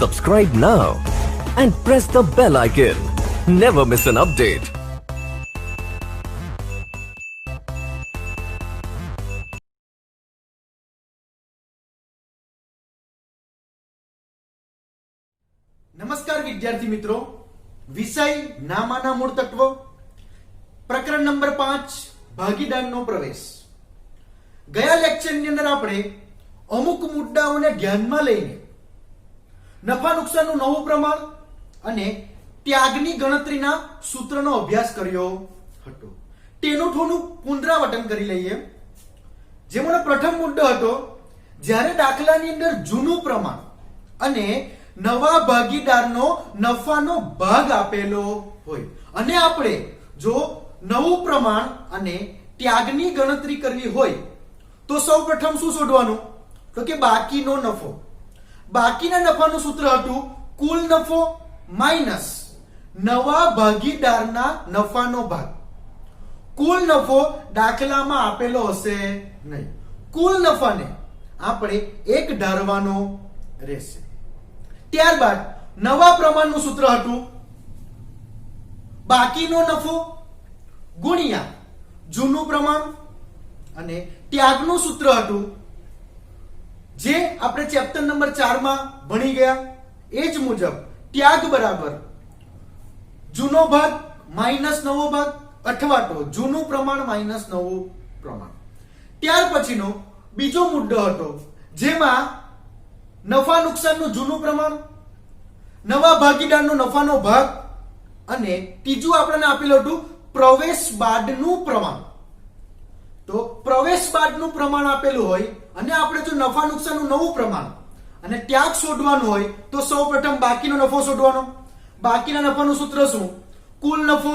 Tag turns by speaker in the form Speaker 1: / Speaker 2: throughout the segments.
Speaker 1: Subscribe now and press the bell icon. Never miss an update.
Speaker 2: નમસ્કાર વિદ્યાર્થી મિત્રો, વિષય નામાના મૂળ તત્વો, પ્રકરણ નંબર 5 ભાગીદારનો પ્રવેશ. ગયા લેક્ચરની અંદર આપણે અમુક મુદ્દાઓને ધ્યાનમાં લઈને નફા નુકસાનનું નવું પ્રમાણ અને ત્યાગની ગણતરીના સૂત્રનો અભ્યાસ કર્યો હતો. તેનું થોડું પુનરાવર્તન કરી લઈએ. જેમાં પ્રથમ મુદ્દો હતો, જ્યારે દાખલાની અંદર જૂનું પ્રમાણ અને નવા ભાગીદારનો નફાનો ભાગ આપેલો હોય અને આપણે જો નવું પ્રમાણ અને ત્યાગની ગણતરી કરવી હોય તો સૌપ્રથમ શું શોધવાનું? તો કે બાકીનો નફો. બાકીના નફાનું સૂત્ર હતું કુલ નફો માઈનસ નવા ભાગીદારના નફાનો ભાગ. કુલ નફો દાખલામાં આપેલો હશે નહીં. કુલ નફાને આપણે એક ધારવાનો રહેશે. ત્યારબાદ નવા પ્રમાણનું સૂત્ર હતું બાકીનો નફો ગુણ્યા જૂનું પ્રમાણ, અને ત્યાગનું સૂત્ર હતું જે આપણે ચેપ્ટર નંબર 4 માં ભણી ગયા એ જ મુજબ ત્યાગ બરાબર જૂનો ભાગ માઈનસ નવો ભાગ અથવા તો જૂનું પ્રમાણ માઈનસ નવું પ્રમાણ. ત્યાર પછીનો બીજો મુદ્દો હતો જેમાં નફા નુકસાનનું જૂનું પ્રમાણ, નવા ભાગીદારનો નફાનો ભાગ અને ત્રીજું આપણને આપેલું હતું પ્રવેશ બાદનું પ્રમાણ. તો પ્રવેશ બાદનું પ્રમાણ આપેલું હોય અને આપણે જો નફા નુકસાનનું નવું પ્રમાણ અને ત્યાગ શોધવાનું હોય તો સૌપ્રથમ બાકીનો નફો શોધવાનો. બાકીના નફાનું સૂત્ર શું? કુલ નફો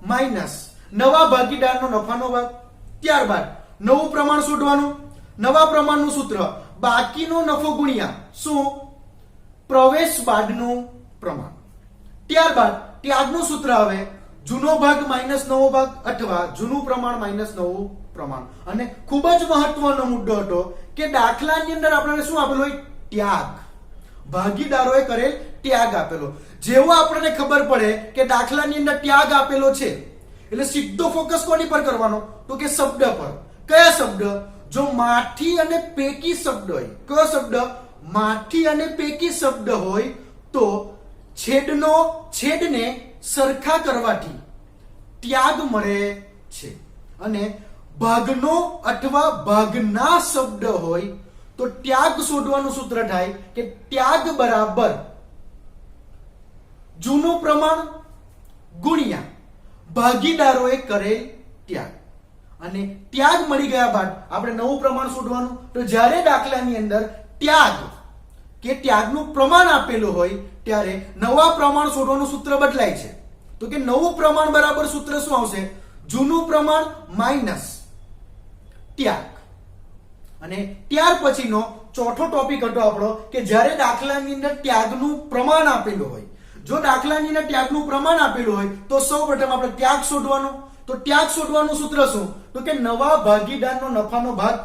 Speaker 2: માઈનસ નવા ભાગીદારનો નફાનો ભાગ. ત્યારબાદ નવું પ્રમાણ શોધવાનું. નવા પ્રમાણનું સૂત્ર બાકીનો નફો ગુણ્યા શું? પ્રવેશ બાદનું પ્રમાણ. ત્યારબાદ ત્યાગનું સૂત્ર આવે જૂનો ભાગ માઈનસ નવો ભાગ અથવા જૂનું પ્રમાણ માઈનસ નવું પ્રમાણ. અને ખૂબ જ મહત્વનો મુદ્દો હતો કે દાખલાની અંદર આપણને શું આપેલું હોય? ત્યાગ. ભાગીદારોએ કરેલ ત્યાગ આપેલો. જેવો આપણને ખબર પડે કે દાખલાની અંદર ત્યાગ આપેલો છે એટલે સીધો ફોકસ કોની પર કરવાનો? તો કે શબ્દ પર. કયા શબ્દ? જો માથી અને પૈકી શબ્દ હોય. કયો શબ્દ? માથી અને પૈકી શબ્દ હોય તો છેદને સરખા કરવાથી ત્યાગ મળે છે. અને ભાગનો અથવા ભાગના શબ્દ હોય તો ત્યાગ શોધવાનું સૂત્ર થાય કે ત્યાગ બરાબર જૂનું પ્રમાણ ગુણ્યા ભાગીદારોએ કરેલ ત્યાગ. અને ત્યાગ મળી ગયા બાદ આપણે નવું પ્રમાણ શોધવાનું. તો જ્યારે દાખલાની અંદર ત્યાગ કે ત્યાગનું પ્રમાણ આપેલું હોય ત્યારે નવા પ્રમાણ શોધવાનું સૂત્ર બદલાય છે. તો કે નવું પ્રમાણ બરાબર સૂત્ર શું આવશે? જૂનું પ્રમાણ માઈનસ ત્યાગ. અને ત્યાર પછીનો ચોથો ટોપિક હતો આપણો કે જ્યારે દાખલાની અંદર ત્યાગનું પ્રમાણ આપેલું હોય. જો દાખલાની અંદર ત્યાગનું પ્રમાણ આપેલું હોય તો સૌપ્રથમ આપણે ત્યાગ શોધવાનો. તો ત્યાગ શોધવાનું સૂત્ર શું? તો કે નવા ભાગીદારનો નફાનો ભાગ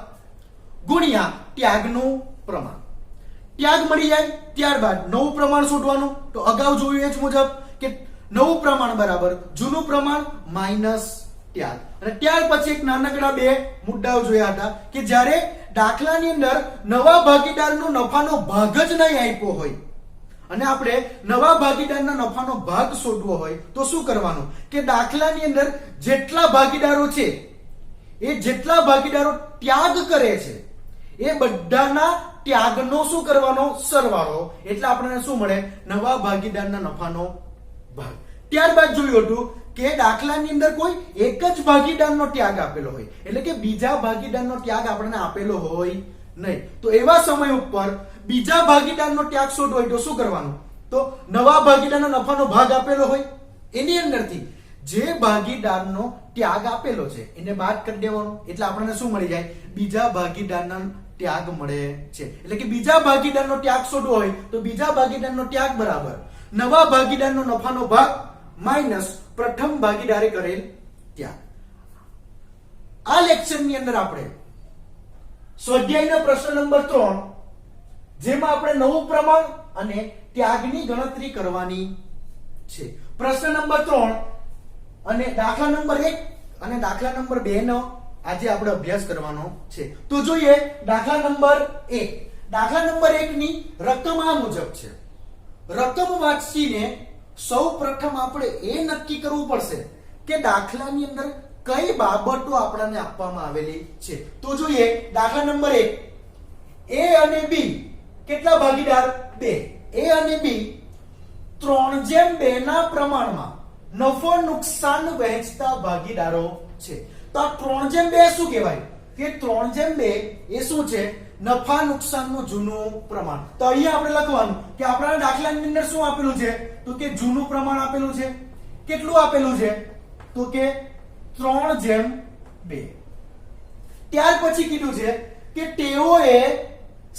Speaker 2: ગુણ્યા ત્યાગનું પ્રમાણ. ત્યાગ મળી જાય ત્યારબાદ નવું પ્રમાણ શોધવાનું. તો અગાઉ જોયું એ જ મુજબ કે નવું પ્રમાણ બરાબર જૂનું પ્રમાણ માઈનસ ત્યાગ. અને ત્યાર પછી એક નાનકડા બે મુદ્દાઓ જોયા હતા કે જ્યારે દાખલાની અંદર નવા ભાગીદારનો નફાનો ભાગ જ નહીં આપ્યો હોય અને આપણે નવા ભાગીદારના નફાનો ભાગ શોધવો હોય તો શું કરવાનું? કે દાખલાની અંદર જેટલા ભાગીદારો છે એ જેટલા ભાગીદારો ત્યાગ કરે છે એ બધાના ત્યાગનો શું કરવાનો? સરવાળો. એટલે આપણને શું મળે? નવા ભાગીદારના નફાનો ભાગ. ત્યારબાદ જોયું હતું કે દાખલાની અંદર કોઈ એક જ ભાગીદારનો ત્યાગ આપેલો હોય એટલે કે બીજા ભાગીદારનો ત્યાગ આપણને આપેલો હોય નહીં. તો એવા સમય ઉપર બીજા ભાગીદારનો ત્યાગ શોધવો હોય તો શું કરવાનું? તો નવા ભાગીદારનો નફાનો ભાગ આપેલો હોય એની અંદરથી જે ભાગીદારનો ત્યાગ આપેલો છે એને બાદ કરી દેવાનો. એટલે આપણને શું મળી જાય? બીજા ભાગીદારના ત્યાગ મળે છે. એટલે કે બીજા ભાગીદારનો ત્યાગ શોધવો હોય તો બીજા ભાગીદારનો ત્યાગ બરાબર નવા ભાગીદારનો નફાનો ભાગ માઈનસ પ્રથમ ભાગીદારે કરેલ ત્યાગ. આ લેક્ચરની અંદર આપણે સ્વાધ્યાયના પ્રશ્ન નંબર 3 જેમાં આપણે નવું પ્રમાણ અને ત્યાગની ગણતરી કરવાની છે. પ્રશ્ન નંબર 3 અને દાખલા નંબર 1 અને દાખલા નંબર 2 નો આજે આપણે અભ્યાસ કરવાનો છે. તો જોઈએ દાખલા નંબર 1. દાખલા નંબર 1 ની રકમ આ મુજબ છે. રકમ વાંચીને સૌ પ્રથમ આપણે એ નક્કી કરવું પડશે કે દાખલાની અંદર કઈ બાબતો આપણને આપવામાં આવેલી છે. તો જોઈએ દાખલા નંબર 1. A અને B કેટલા ભાગીદાર? 2. A અને B 3:2 ના પ્રમાણમાં નફો નુકસાન વહેંચતા ભાગીદારો છે. તો આ 3:2 શું કહેવાય? કે 3:2 એ શું છે? નફા નુકસાનનું જૂનું પ્રમાણ. તો અહીંયા આપણે લખવાનું કે આપણા દાખલાની અંદર શું આપેલું છે? તો કે જૂનું પ્રમાણ આપેલું છે. કેટલું આપેલું છે? તો કે 3:2. ત્યાર પછી કીધું છે કે તેઓએ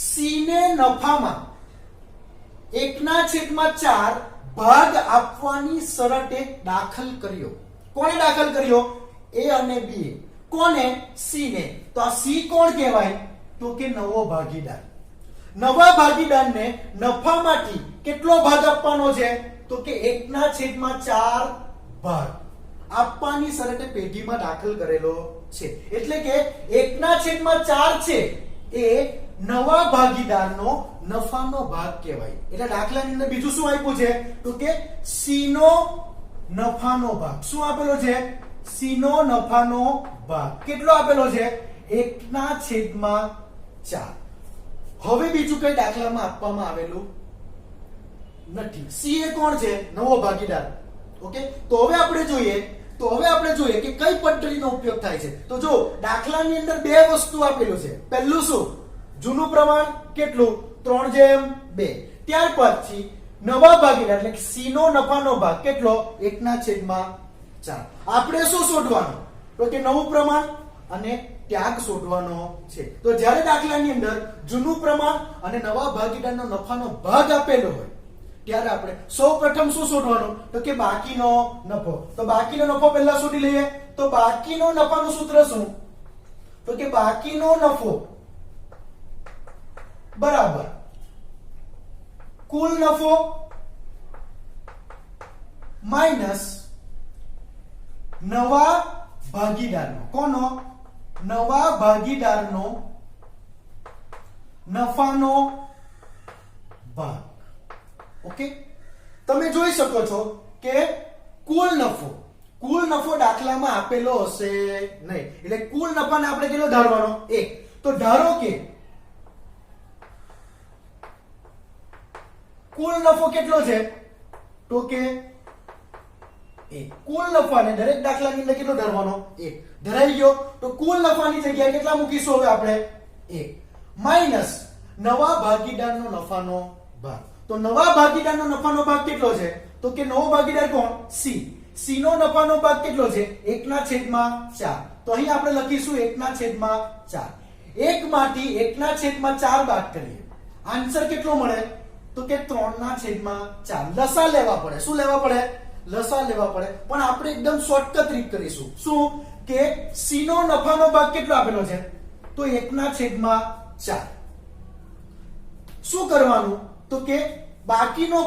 Speaker 2: C ને નફામાં 1/4 ભાગ આપવાની શરતે દાખલ કર્યો. કોણે દાખલ કર્યો? A અને B. કોને? C ને. તો આ C કોણ કહેવાય? તો કે નવો ભાગીદાર. નવા ભાગીદારને નફામાંથી કેટલો ભાગ આપવાનો છે? તો કે 1/4 ભાગ આપવાની શરતે પેઢીમાં દાખલ કરેલો છે. એટલે કે 1/4 છે એ નવા ભાગીદારનો નફાનો ભાગ કહેવાય. એટલે દાખલાની અંદર બીજું શું આપ્યું છે? તો કે C નો નફાનો ભાગ. શું આપેલો છે? C નો નફાનો ભાગ કેટલો આપેલો છે? 1/4. હવે બીજું કઈ દાખલામાં આપવામાં આવેલું નથી. C એ કોણ છે? નવો ભાગીદાર. ઓકે, તો હવે આપણે જોઈએ કે કઈ પદ્ધતિનો ઉપયોગ થાય છે. તો જો દાખલાની અંદર બે વસ્તુ આપેલું છે. પહેલું શું? જૂનું પ્રમાણ કેટલું? 3:2. ત્યાર પછી નવા ભાગીદાર એટલે કે C નો નફાનો ભાગ કેટલો? 1/4. આપણે શું શોધવાનું? તો કે નવું પ્રમાણ અને ત્યાગ શોધવાનો છે. તો જ્યારે દાખલાની અંદર જૂનું પ્રમાણ અને નવા ભાગીદારનો નફાનો ભાગ આપેલો હોય ત્યારે આપણે સૌપ્રથમ શું શોધવાનું? તો કે બાકીનો નફો. તો બાકીનો નફો પહેલા શોધી લઈએ. તો બાકીનો નફાનું સૂત્ર શું? તો કે બાકીનો નફો બરાબર કુલ નફો માઈનસ નવા ભાગીદારનો. કોનો? નવા ભાગીદારનો નફાનો ભાગ. ઓકે, તમે જોઈ શકો છો કે કુલ નફો દાખલામાં આપેલો હશે નહીં. એટલે કુલ નફાને આપણે કેટલો ધારવાનો? 1. તો ધારો કે કુલ નફો કેટલો છે? તો કે 1. કુલ નફાને દરેક દાખલાની અંદર કેટલો ધારવાનો? 1. ધરાઈ ગયો. તો કુલ નફાની જગ્યાએ કેટલા મૂકીશું હવે આપણે? 1 માઈનસ નવા ભાગીદારનો નફાનો ભાગ. તો નવા ભાગીદારનો નફાનો ભાગ કેટલો છે? તો કે નવો ભાગીદાર કોણ? C. C નો નફાનો ભાગ કેટલો છે? 1/4. તો અહીં આપણે લખીશું 1/4. 1 માંથી 1/4 બાદ કરીએ. આન્સર કેટલો મળે? તો કે 3/4. લસા લેવા પડે. શું લેવા પડે? લસા લેવા પડે. પણ આપણે એકદમ શોર્ટકટ રીત કરીશું. શું? કે C નો નફાનો ભાગ કેટલો આપેલો છે? તો 1/4. શું કરવાનું? તો કે બાકીનો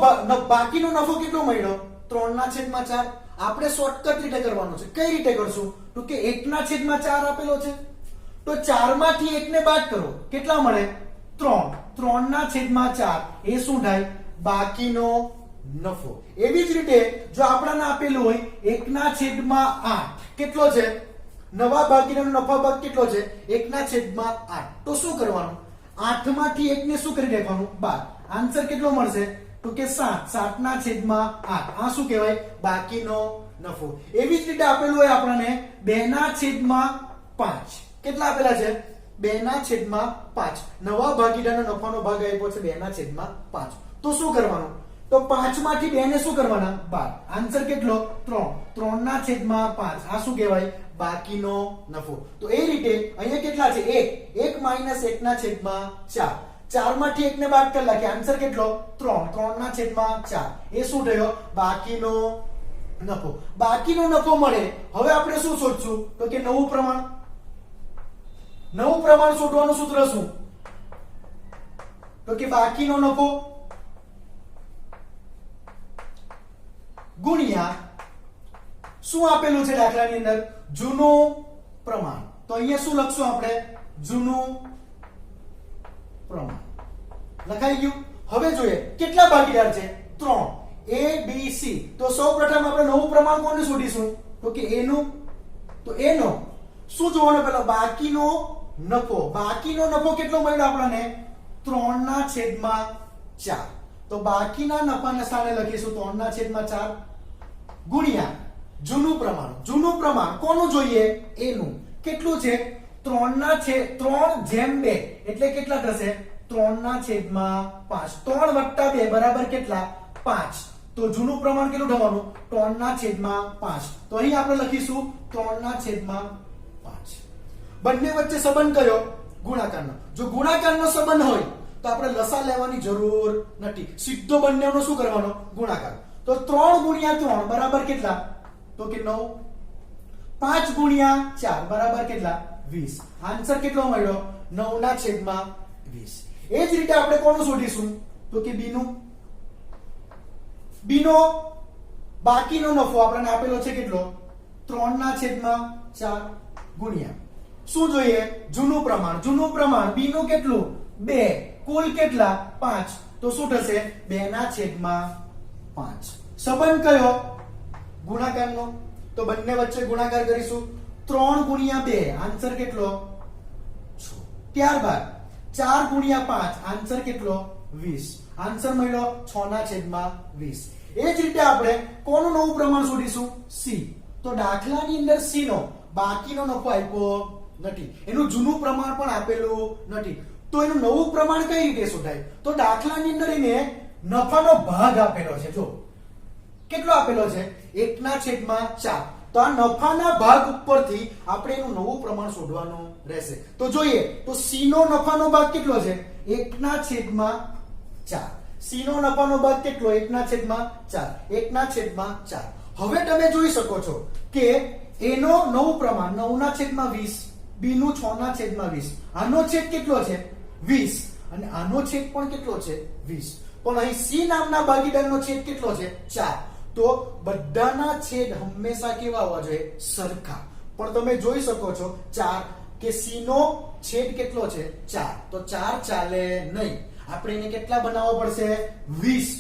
Speaker 2: નફો કેટલો મળ્યો? 3/4. આપણે શોર્ટકટ રીતે કરવાનું છે. કઈ રીતે કરશું? તો કે 1/4 આપેલો છે તો 4 માંથી 1 ને બાદ કરો. કેટલા મળે? 3. 3/4 એ શું થાય? બાકીનો નફો. એવી જ રીતે જો આપણને આપેલું હોય 1/8 કેટલો છે? નવા ભાગીદારનો નફા ભાગ કેટલો છે? 1/8. તો શું કરવાનું? 8 માંથી 1 ને શું કરી દેવાનું? બાદ. આન્સર કેટલો મળશે? તો કે 7. 7/8. આ શું કહેવાય? બાકીનો નફો. એવી જ રીતે આપેલું હોય આપણને 2/5. કેટલા આપેલા છે? 2/5. નવા ભાગીદારનો નફાનો ભાગ આપ્યો છે 2/5. તો શું કરવાનું? તો 5 માંથી 2 ને શું કરવાના? બાદ. આન્સર કેટલો? 3. 3/5. આ શું કહેવાય? બાકીનો નફો. તો એ રીતે અહીંયા કેટલા છે? 1 માઈનસ 1/4. 4 માંથી 1 ને બાદ કરી નાખીએ. આન્સર કેટલો? 3. 3/4. એ શું થયો? બાકીનો નફો. બાકીનો નફો મળે. હવે આપણે શું શોધશું? તો કે નવું પ્રમાણ શોધવાનું સૂત્ર શું? તો કે બાકીનો નફો ગુણ્યા શું આપેલું છે દાખલાની અંદર જૂનું પ્રમાણ. તો અહીંયા શું લખશું આપણે જૂનું પ્રમાણ લખાઈ ગયું. હવે જોઈએ કેટલા ભાગીદાર છે 3 A B C. તો સૌપ્રથમ આપણે નવું પ્રમાણ કોને શોધીશું તો કે A નું. તો A નો શું જોવાનું પહેલા બાકીનો નફો. બાકીનો નફો કેટલો મળ્યો આપણને 3/4. તો બાકીના નફાના સ્થાને લખીશું 3/4 ગુણ્યા જૂનું પ્રમાણ. જૂનું પ્રમાણ કોનું જોઈએ A નું. કેટલું છે 3/2 એટલે કેટલા થશે 3/5. 3 + 2 બરાબર કેટલા 5. તો જૂનું પ્રમાણ કેટલું થવાનું 3/5. તો અહીં આપણે લખીશું 3/5. બંને વચ્ચે સંબંધ કયો ગુણાકારનો. જો ગુણાકારનો સંબંધ હોય તો આપણે લસા લેવાની જરૂર નથી, સીધો બંનેનો શું કરવાનો ગુણાકાર. તો 3 × 3 બરાબર કેટલા તો કે 9. 5 × 4 બરાબર કેટલા 20. આન્સર કેટલો મળ્યો 9/20. એ જ રીતે આપણે કોનું શોધીશું તો કે બી નું. બી નો બાકીનો નફો આપણને આપેલો છે કેટલો 3/4 ગુણ્યા શું જોઈએ જૂનું પ્રમાણ. જૂનું પ્રમાણ બી નું કેટલું 2 કુલ કેટલા 5. તો શું થશે 2/5. સંબંધ કયો ગુણાકારનો. તો બંને વચ્ચે ગુણાકાર કરીશું 3 × 2 આન્સર કેટલો 6. ત્યારબાદ 4 × 5 આન્સર કેટલો 20. આન્સર મળ્યો 6/20. એ જ રીતે આપણે કોનું નવું પ્રમાણ શોધીશું સી. તો દાખલાની અંદર સી નો બાકીનો નફો આપ્યો નથી, એનું જૂનું પ્રમાણ પણ આપેલું નથી. તો એનું નવું પ્રમાણ કઈ રીતે શોધાય તો દાખલાની અંદર એને નફાનો ભાગ આપેલો છે. જો કેટલો આપેલો છે 1/4. તો આ નફાના ભાગ ઉપરથી આપણે એનું નવું પ્રમાણ શોધવાનું રહેશે. તો જોઈએ તો સી નો નફાનો ભાગ કેટલો છે 1/4. સી નો નફાનો ભાગ કેટલો 1/4. 1/4. હવે તમે જોઈ શકો છો કે એનો નવું પ્રમાણ 9/20, બી નું 6/20. આનો છેદ કેટલો છે 20 અને આનો છેદ પણ કેટલો છે 20. પણ અહીં સી નામના ભાગીદારનો છેદ કેટલો છે 4. તો બધાના છેદ હંમેશા કેવા હોવા જોઈએ સરખા. પણ તમે જોઈ શકો છો 4 કે સી નો છેદ કેટલો છે 4. તો 4 ચાલે નહીં, આપણે એને કેટલા બનાવવા પડશે 20.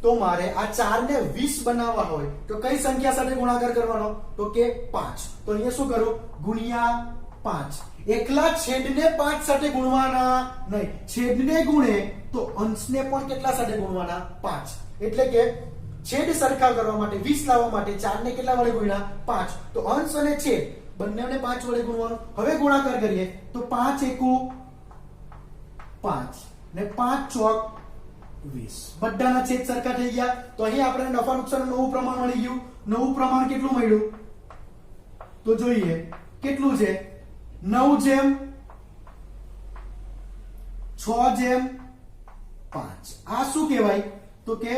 Speaker 2: તો મારે આ 4 ને 20 બનાવવા હોય તો કઈ સંખ્યા સાથે ગુણાકાર કરવાનો તો કે 5. તો અહીંયા શું કરું ગુણ્યા 5. એકલા છેદને 5 સાથે ગુણવાના નહીં, છેદને ગુણે તો અંશને પણ કેટલા સાથે ગુણવાના 5. એટલે કે છેદ સરખા કરવા માટે 20 લાવવા માટે 4 ને કેટલા વડે ગુણ્યા 5. તો અંશ અને છેદ બંનેને 5 વડે ગુણવાનું. હવે ગુણાકાર કરીએ તો 5 એકુ 5 ને 5 ચોક 20. બધાના છેદ સરખા થઈ ગયા. તો અહીં આપણે નફા નુકસાનનું નવું પ્રમાણ મળી ગયું. નવું પ્રમાણ કેટલું મળ્યું તો જોઈએ કેટલું છે 9/6/5. આ શું કહેવાય તો કે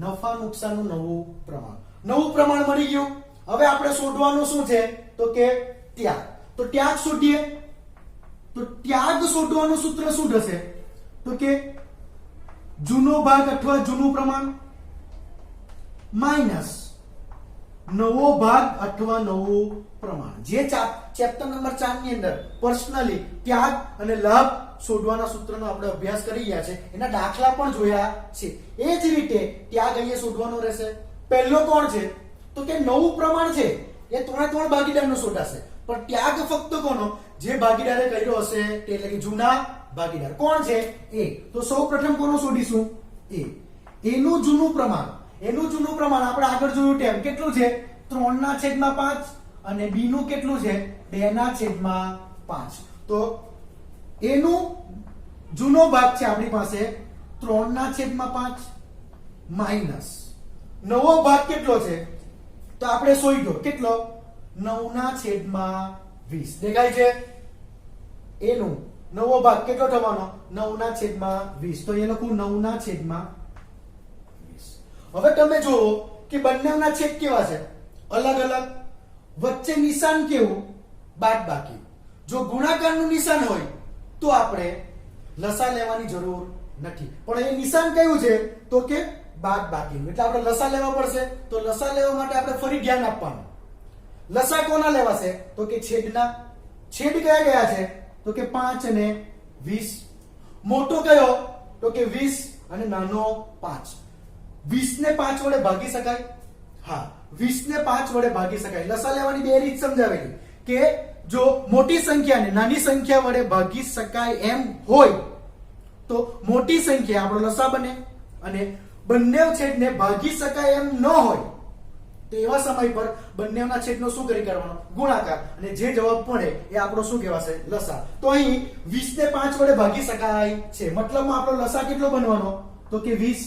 Speaker 2: નફા નુકસાનનું નવું પ્રમાણ. નવું પ્રમાણ મળી ગયું. હવે આપણે શોધવાનું શું છે તો કે ત્યાગ. તો ત્યાગ શોધીએ તો ત્યાગ શોધવાનું સૂત્ર શું થશે તો કે જૂનો ભાગ અથવા જૂનું પ્રમાણ માઈનસ નવો ભાગ અથવા નવું પ્રમાણ. જે ચેપ્ટર નંબર 4 ની અંદર પર્સનલી ત્યાગ અને લાભ શોધવાના સૂત્રનો આપણે અભ્યાસ કરી ગયા છે, એના દાખલા પણ જોયા છે. એ જ રીતે ત્યાગ અહીંયા શોધવાનો રહેશે. પહેલો કોણ છે તો કે નવું પ્રમાણ છે એ 3 ભાગીદારનો શોધાશે. પણ ત્યાગ ફક્ત કોનો જે ભાગીદારે કર્યો હશે તે, એટલે કે જૂના ભાગીદાર. કોણ છે એ. તો સૌપ્રથમ કોનો શોધીશું એ. એનું જૂનું પ્રમાણ. એનું જૂનું પ્રમાણ આપણે આગળ જોયું તેમ કેટલું છે 3/5 અને બી નું કેટલું છે 2/5. તો એનું જૂનો ભાગ છે આપણી પાસે 3/5 માઈનસ નવો ભાગ કેટલો છે તો આપણે શોધ્યો કેટલો 9/20. દેખાય છે એનું નવો ભાગ કેટલો થવાનો 9/20. તો એ લખું 9/20. હવે તમે જુઓ કે બંનેના છેદ કેવા છે અલગ અલગ. વચ્ચે નિશાન કેવું બાદબાકી. જો ગુણાકારનું નિશાન હોય તો આપણે લસા લેવાની જરૂર નથી, પણ એ નિશાન કયું છે તો કે બાદ બાકીનું, એટલે આપણે લસા લેવા પડશે. તો લસા લેવા માટે આપણે ફરી ધ્યાન આપવાનું. લસા કોના લેવાશે? તો કે છેદના. છેદ કયા ગયા છે? તો કે 5 અને 20. મોટો કયો? તો કે 20 અને નાનો 5. 20 ને 5 વડે ભાગી શકાય? હા, 20 ને 5 વડે ભાગી શકાય. લસા લેવાની બે રીત સમજાવેલી કે જો મોટી સંખ્યાને નાની સંખ્યા વડે ભાગી શકાય એમ હોય તો મોટી સંખ્યા આપણો લસા બને, અને બંને છેદને ભાગી શકાય એમ ન હોય તો એવા સમય પર બંનેના છેદનો શું કરી કરવાનો? ગુણાકાર, અને જે જવાબ મળે એ આપણો શું કહેવાશે? લસા. તો અહીં 20 ને 5 વડે ભાગી શકાય છે, મતલબમાં આપણો લસા કેટલો બનવાનો? તો કે 20.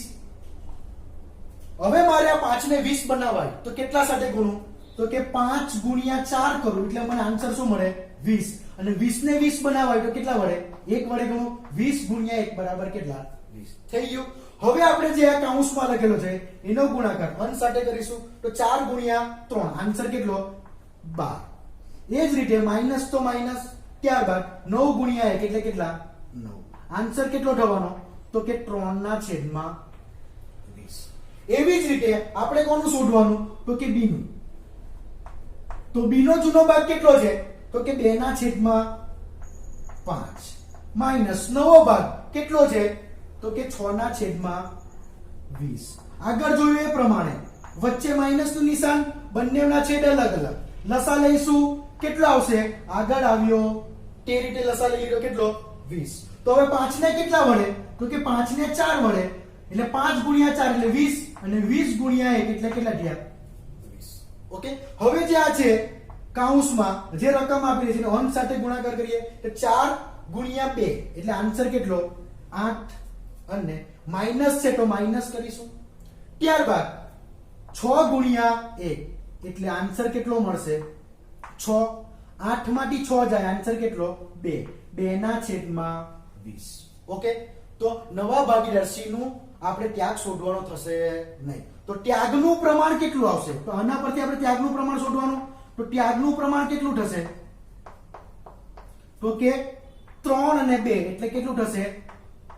Speaker 2: હવે મારે આ 5 ને 20 બનાવાય તો કેટલા સાથે ગુણું? તો કે 5 ગુણ્યા 4 કરું એટલે મને આન્સર શું મળે? 20. અને 20 ને 20 બનાવાય તો કેટલા વડે? 1 વડે ગુણું. 20 ગુણ્યા 1 બરાબર કેટલા? 20. થઈ ગયું. હવે આપણે જે આ કૌંસમાં લખેલો છે એનો ગુણાકાર અંશ સાથે કરીશું તો 4 ગુણ્યા 3 આન્સર કેટલો? 12. એ જ રીતે માઈનસ તો માઈનસ, ત્યારબાદ 9 ગુણ્યા 1 એટલે કેટલા? 9. આન્સર કેટલો થવાનો? તો કે 3/20. એવી જ રીતે આપણે કોનું શોધવાનું? તો કે b નું. તો b નો જૂનો ભાગ કેટલો છે? તો કે 2/5 માઈનસ નવો ભાગ કેટલો છે? તો કે 6/20. આગળ જોયું એ પ્રમાણે વચ્ચે માઈનસ નું નિશાન, બંનેના છેદ અલગ અલગ. લસા લઈશું કેટલો આવશે? આગળ આવ્યો તે રીતે લસા લઈ લીધો કેટલો? 20. તો હવે 5 ને કેટલા વડે? તો કે 5 ને 4 વડે, એટલે 5 ગુણ્યા 4 એટલે 20, અને 20 ગુણ્યા 1 એટલે કેટલા થયા? 20. ઓકે. હવે જે આ છે કૌંસમાં જે રકમ આપેલી છે એનો અંશ સાથે ગુણાકાર કરીએ તો 4 ગુણ્યા 2 એટલે આન્સર કેટલો? 8. અને માઈનસ છે તો માઈનસ કરીશું. ત્યારબાદ 6 ગુણ્યા 1 એટલે આન્સર કેટલો મળશે? 6. 8 માંથી 6 જાય, આન્સર કેટલો? 2. 2/20. ઓકે. તો નવા ભાગીદાર C નું આપણે ત્યાગ શોધવાનો થશે નહીં. તો ત્યાગનું પ્રમાણ કેટલું આવશે? તો આના પરથી આપણે ત્યાગનું પ્રમાણ શોધવાનું. તો ત્યાગનું પ્રમાણ કેટલું થશે? તો કે 3 અને 2 એટલે કેટલું થશે?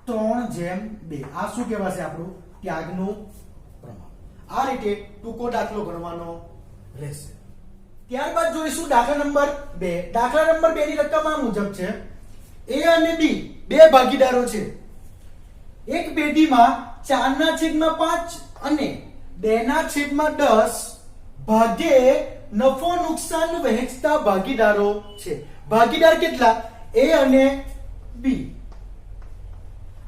Speaker 2: 3/2. આ શું કહેવાશે? આપણું ત્યાગનું પ્રમાણ. આ રીતે ટૂંકો દાખલો ગણવાનો રહેશે. ત્યારબાદ જોઈશું દાખલા નંબર 2. દાખલા નંબર 2 ની રકમ આ મુજબ છે. A અને B બે ભાગીદારો છે. એક પેઢીમાં 4/5 અને 2/10 ભાગે નફો નુકસાન વહેંચતા ભાગીદારો છે. ભાગીદાર કેટલા? A અને B.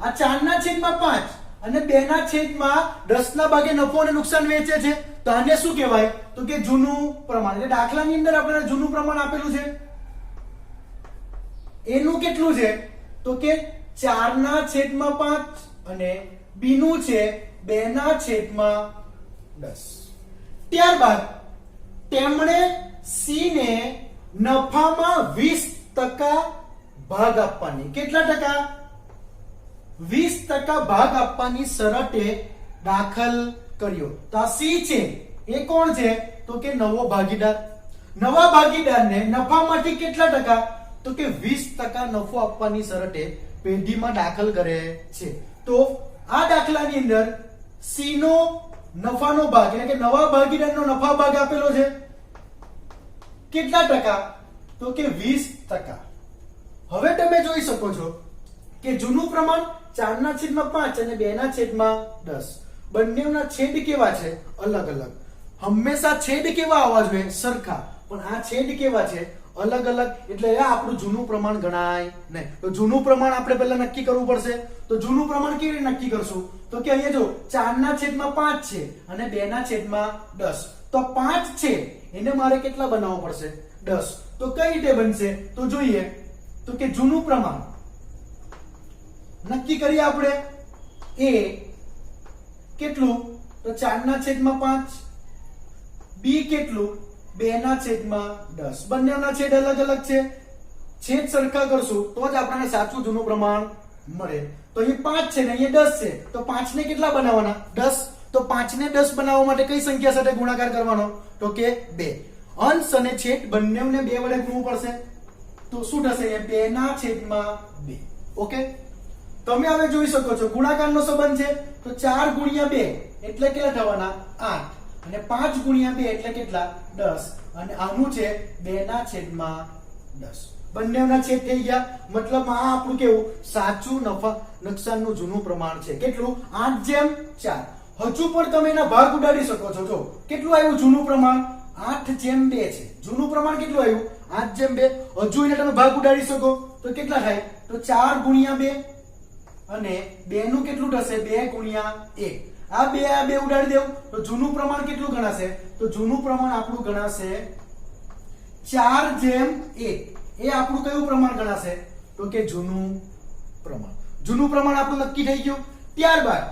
Speaker 2: આ 4/5 અને 2/10 ના ભાગે નફો અને નુકસાન વહેંચે છે, તો આને શું કહેવાય? તો કે જૂનું પ્રમાણ. એટલે દાખલાની અંદર આપણને જૂનું પ્રમાણ આપેલું છે. એનું કેટલું છે? તો કે 4/5 અને B નું છે 2/10. ત્યારબાદ તેમણે C ને નફામાં 20% ભાગ આપવાની. કેટલા ટકા? 20% ભાગ આપવાની શરતે દાખલ કર્યો. તો આ C છે એ કોણ છે? તો કે નવો ભાગીદાર. નવા ભાગીદારને નફામાંથી કેટલા ટકા? તો કે 20% નફો આપવાની શરતે પેઢીમાં દાખલ કરે છે. તો આ દાખલાની અંદર C નો નફાનો ભાગ એટલે કે નવા ભાગીદારનો નફા ભાગ આપેલો છે કેટલા ટકા? તો કે 20%. હવે તમે જોઈ શકો છો કે જૂનું પ્રમાણ 4/5 અને 2/10 બંનેના છેદ કેવા છે? અલગ અલગ. હંમેશા છેદ કેવા આવવા જોઈએ? સરખા. પણ આ છેદ કેવા છે? અલગ અલગ. એટલે આ આપણું જૂનું પ્રમાણ ગણાય નહીં. તો જૂનું પ્રમાણ આપણે પહેલા નક્કી કરવું પડશે. તો જૂનું પ્રમાણ કેવી રીતે નક્કી કરશું? તો કે અહીંયા જો 4/5 છે અને 2/10. તો 5 છે એને મારે કેટલા બનાવવો પડશે? 10. તો કઈ રીતે બનશે? તો જોઈએ. તો કે જૂનું પ્રમાણ નક્કી કરીએ આપણે. A કેટલું? તો 4/5. B કેટલું? 2/10. બંનેના છેદ અલગ અલગ છે. છેદ સરખા કરશું તો જ આપણને સાચું જૂનું પ્રમાણ મળે. તો અહીં 5 છે ને અહીંયા 10 છે, તો 5 ને કેટલા બનાવવાના? 10. તો 5 ને 10 બનાવવા માટે કઈ સંખ્યા સાથે ગુણાકાર કરવાનો? તો કે 2. અંશ અને છેદ બંનેને 2 વડે ગુણવું પડશે. તો શું થશે? 2/2. ઓકે. તમે હવે જોઈ શકો છો ગુણાકારનો સંબંધ છે. તો 4 ગુણ્યા 2 એટલે કેટલા થવાના 8 અને 5 ગુણ્યા 2 એટલે કેટલા 10 અને આનું છે 2/10 બંનેના છેદ થઈ ગયા મતલબ આ આપણું કેવું સાચું નફા નુકસાનનું જૂનું પ્રમાણ છે કેટલું 8/4 હજુ પણ તમે એના ભાગ ઉડાડી શકો છો જો કેટલું આવ્યું જૂનું પ્રમાણ 8/2 છે જૂનું પ્રમાણ કેટલું આવ્યું 8/2 હજુ એને તમે ભાગ ઉડાડી શકો તો કેટલા થાય તો 4 ગુણ્યા 2 અને 2 નું કેટલું થશે 2 ગુણ્યા 1 આ બે ઉડાડી દેવું તો જૂનું પ્રમાણ કેટલું ગણાશે તો જૂનું પ્રમાણ આપણું ગણાશે 4/1 એ આપણું કયું પ્રમાણ ગણાશે તો કે જૂનું પ્રમાણ આપણું નક્કી થઈ ગયું ત્યારબાદ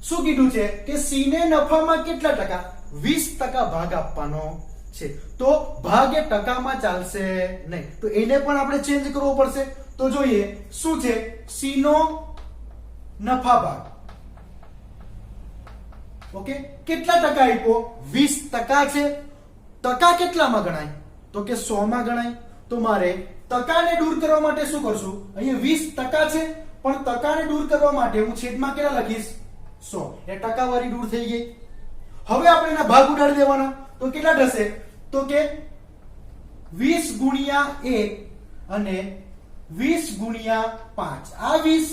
Speaker 2: શું કીધું છે કે સી ને નફામાં કેટલા ટકા 20% ભાગ આપવાનો છે તો ભાગ એ ટકામાં ચાલશે નહીં તો એને પણ આપણે ચેન્જ કરવો પડશે તો જોઈએ શું છે સી નો નફા ભાગ ઓકે કેટલા ટકા આપ્યો 20% છે ટકા કેટલામાં ગણાય તો કે 100 માં ગણાય તો મારે ટકાને દૂર કરવા માટે શું કરશું અહીંયા 20% છે પણ ટકાને દૂર કરવા માટે હું છેદમાં કેટલા લખીશ 100 એ ટકાવારી દૂર થઈ ગઈ હવે આપણે એના ભાગ ઉડાડી દેવાના તો કેટલા થશે તો કે 20 ગુણ્યા 1 અને 20 ગુણ્યા 5 આ 20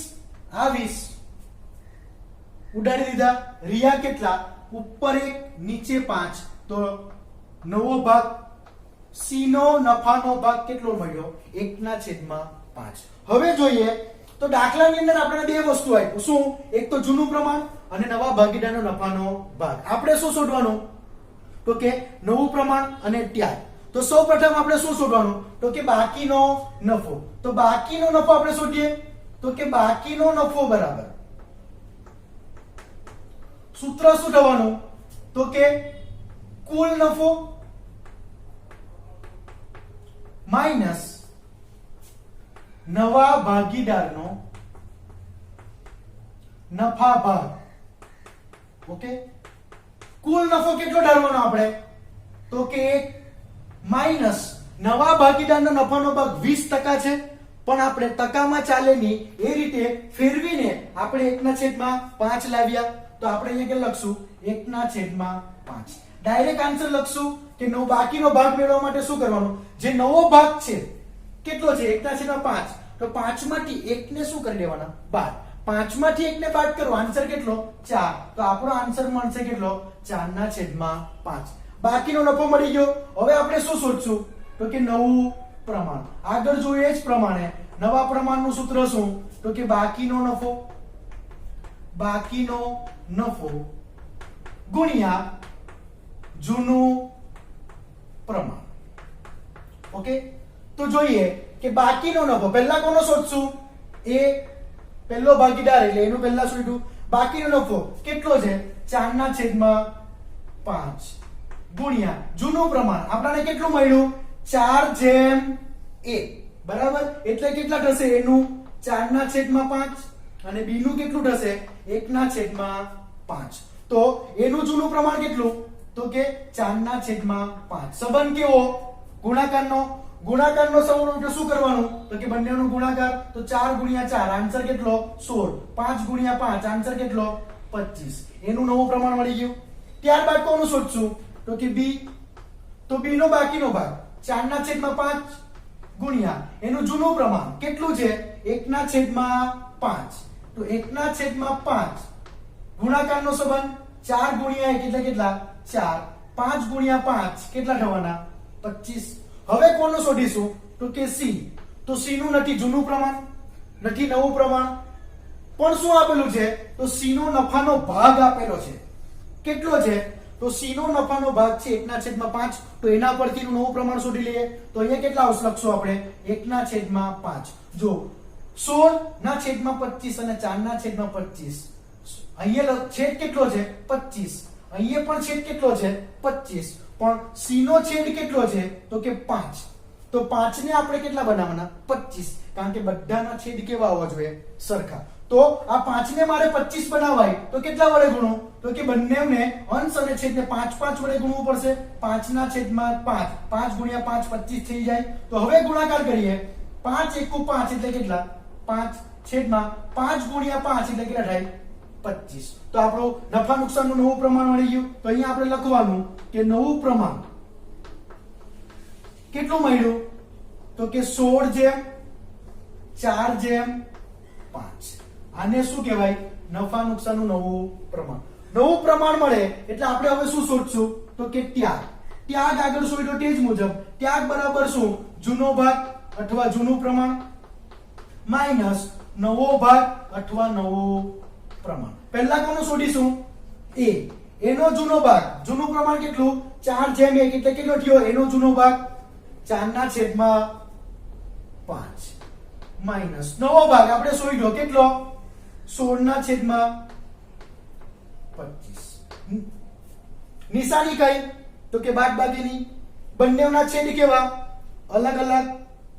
Speaker 2: ઉડાડી દીધા રિયા કેટલા ઉપર 1 નીચે 5 તો નવો ભાગ સી નો નફાનો ભાગ કેટલો મળ્યો 1/5 હવે જોઈએ તો દાખલાની અંદર આપણે બે વસ્તુ આપ્યું શું એક તો જૂનું પ્રમાણ અને નવા ભાગીદારનો નફાનો ભાગ આપણે શું શોધવાનું તો કે નવું પ્રમાણ અને ત્યાગ તો સૌપ્રથમ આપણે શું શોધવાનું તો કે બાકીનો નફો તો બાકીનો નફો આપણે શોધીએ તો કે બાકીનો નફો બરાબર સૂત્ર શું થવાનું તો કે કુલ નફો માઈનસ નવા ભાગીદારનો નફા ભાગ ઓકે કુલ નફો કેટલો ધારવાનો આપણે તો કે 1 માઈનસ નવા ભાગીદારનો નફાનો ભાગ 20% છે પણ આપણે ટકામાં ચાલે નહીં એ રીતે ફેરવીને આપણે 1/5 લાવ્યા તો આપણે અહીંયા કે લખશું 1/5 ડાયરેક્ટ આન્સર લખશું કે નો બાકીનો ભાગ મેળવવા માટે શું કરવાનું જે નવો ભાગ છે કેટલો છે 1/5 તો 5 માંથી 1 ને શું કરી દેવાના બાદ 5 માંથી 1 ને બાદ કરો આન્સર કેટલો 4 તો આપણો આન્સર મળશે કેટલો 4/5 બાકીનો નફો મળી ગયો હવે આપણે શું શોધશું તો કે નવું પ્રમાણ આગળ જોઈએ જ પ્રમાણે નવા પ્રમાણનું સૂત્ર શું તો કે બાકીનો નફો ગુણ્યા જૂનું પ્રમાણ ઓકે તો જોઈએ કે બાકીનો નફો પહેલા કોનો શોધશું એ પહેલો ભાગીદાર એટલે એનું પહેલા શોધ્યું બાકીનો નફો કેટલો છે 4/5 ગુણ્યા જૂનું પ્રમાણ આપણને કેટલું મળ્યું 4/1 બરાબર એટલે કેટલા થશે એનું 4/5 અને બી નું કેટલું થશે 1/5 તો એનું જૂનું પ્રમાણ કેટલું તો કે 4/5 સંબંધ કેવો ગુણાકારનો સંબંધ એટલે શું કરવાનું તો કે બંનેનો ગુણાકાર તો 4 ગુણ્યા 4 આન્સર કેટલો 16 5 ગુણ્યા 5 આન્સર કેટલો 25 એનું નવું પ્રમાણ મળી ગયું ત્યારબાદ કોનું શોધશું તો કે બી તો બી નો બાકીનો ભાગ 4/5 ગુણ્યા એનું જૂનું પ્રમાણ કેટલું છે 1/5 તો 1/5 ગુણાકારનો સંબંધ 4 ગુણ્યા 1 એટલે કેટલા 4 5 ગુણ્યા 5 કેટલા થવાના 25 હવે કોનું શોધીશું તો કે સી તો સી નું નથી જૂનું પ્રમાણ નથી નવું પ્રમાણ પણ શું આપેલું છે તો સી નો નફાનો ભાગ આપેલો છે કેટલો છે તો સી નો નફાનો ભાગ છે 1/5 તો એના પરથી નવું પ્રમાણ શોધી લઈએ તો અહીંયા કેટલા લખશું આપણે 1/5 જો 16/25 અને 4/25 અહીંયા છેદ કેટલો છે 25 અહીંયા પણ છેદ કેટલો છે 25 પણ સી નો છેદ કેટલો છે તો કે 5 તો 5 ને આપણે કેટલા બનાવવાના 25 કારણ કે બધાના છેદ કેવા હોવા જોઈએ સરખા તો આ 5 ને મારે 25 બનાવાય તો કેટલા વડે ગુણો તો કે બંનેને અંશ અને છેદને 5 વડે ગુણવું પડશે 5/5 5 ગુણ્યા 5 25 થઈ જાય તો હવે ગુણાકાર કરીએ 5 × 1 = 5 એટલે કેટલા 5 છેદમાં 5 ગુણ્યા 5 એટલે કેટલા થાય 25. તો આપણું નફા નુકસાનનું નવું પ્રમાણ મળી ગયું. તો અહીંયા આપણે લખવાનું કે નવું પ્રમાણ કેટલું મળ્યું? તો કે 16/4/5. આને શું કહેવાય? નફા નુકસાનનું નવું પ્રમાણ. નવું પ્રમાણ મળે એટલે આપણે હવે શું શોધશું? તો કે ત્યાગ. ત્યાગ આગળ શોધ્યો તે જ મુજબ ત્યાગ બરાબર શું? જૂનો ભાગ અથવા જૂનું પ્રમાણ માઈનસ નવો ભાગ અથવા નવું પ્રમાણ. પહેલા કોનું શોધીશું? a. એનો જૂનો ભાગ, જૂનું પ્રમાણ કેટલું? 4/1 એટલે કેટલો થયો એનો જૂનો ભાગ? 4/5 માઈનસ નવો ભાગ આપણે શોધ્યો કેટલો? 16/25. નિશાની કઈ? તો કે બાદબાકીની. બંનેના છેદ કેવા? અલગ અલગ.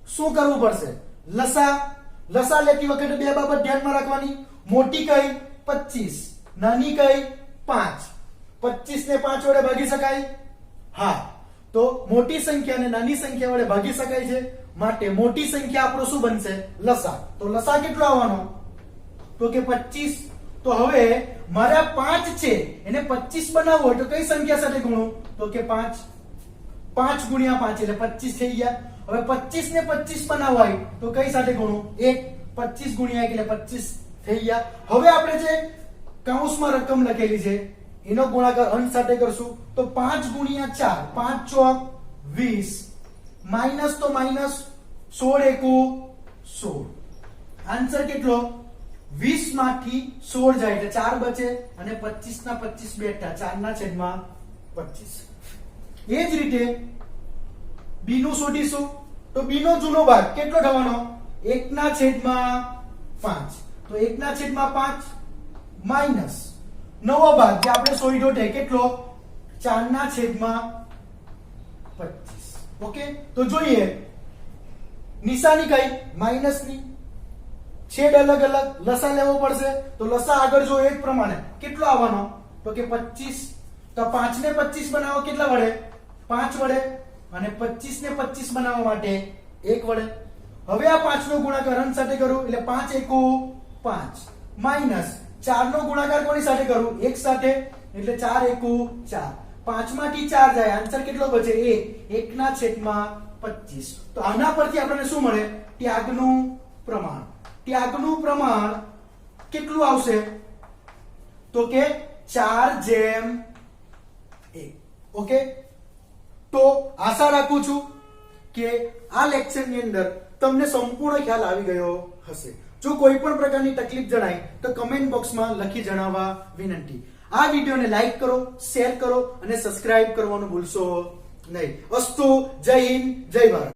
Speaker 2: શું કરવું પડશે? લસા લેતી વખતે બે બાબત ધ્યાનમાં રાખવાની. મોટી કઈ? 25. નાની કઈ? 5. 25 ને 5 વડે ભાગી શકાય? હા. તો મોટી સંખ્યા ને નાની સંખ્યા વડે ભાગી શકાય છે, માટે મોટી સંખ્યા આપણો શું બનશે? લસા. તો લસા કેટલો આવવાનો? તો કે 25. તો હવે મારે 5 છે એને 25 બનાવવો હોય તો કઈ સંખ્યા સાથે ગુણું? તો કે 5. 5 ગુણ્યા 5 એટલે 25 થઈ ગયા. હવે 25 ને 25 બનાવવા હોય તો કઈ સાથે ગુણું? 1. 25 ગુણ્યા 1 એટલે 25 થઈ ગયા. હવે આપણે જે કૌંસમાં રકમ લખેલી છે એનો ગુણાકાર અંશ સાથે કરશું. તો 5 ગુણ્યા 4 5 ચોક 20 માઈનસ તો માઈનસ 16 એકુ 16. આન્સર કેટલો? 20 માંથી 16 જાય એટલે 4 બચે અને 25 ના 25 બેઠા 4/25. એ જ રીતે બી નું શોધીશું. તો બી નો જૂનો ભાગ કેટલો થવાનો? 1/5. તો 1/5 માઈનસ નવો ભાગ જે આપણે શોધ્યો છે કેટલો? 4/25. ઓકે. તો જોઈએ નિશાની કઈ? માઈનસ ની. છેદ અલગ અલગ. લસા લેવો પડશે. તો લસા આગળ જો એક પ્રમાણે કેટલો આવવાનો? તો કે 25. તો 5 ને 25 બનાવો કેટલા વડે? 5 વડે. અને 25 ને 25 બનાવવા માટે 1 વડે. હવે આ 5 નો ગુણાકાર અંશ સાથે કરું એટલે 5 એકુ 5 માઈનસ 4 નો ગુણાકાર કોની સાથે કરું? 1 સાથે એટલે 4 એકુ 4. 5 માંથી 4 જાય આન્સર કેટલો બચે? 1. 1/25. તો આના પરથી આપણને શું મળે? ત્યાગનું પ્રમાણ. ત્યાગનું પ્રમાણ કેટલું આવશે? તો કે 4/1. ઓકે. તો આશા રાખું છું કે આ લેક્ચરની અંદર તમને સંપૂર્ણ ખ્યાલ આવી ગયો હશે. જો કોઈ પણ પ્રકારની તકલીફ જણાય તો કમેન્ટ બોક્સમાં લખી જણાવવા વિનંતી. આ વિડીયોને લાઈક કરો, શેર કરો અને સબસ્ક્રાઇબ કરવાનું ભૂલશો નહીં. અસ્તુ. જય હિન્દ, જય ભારત.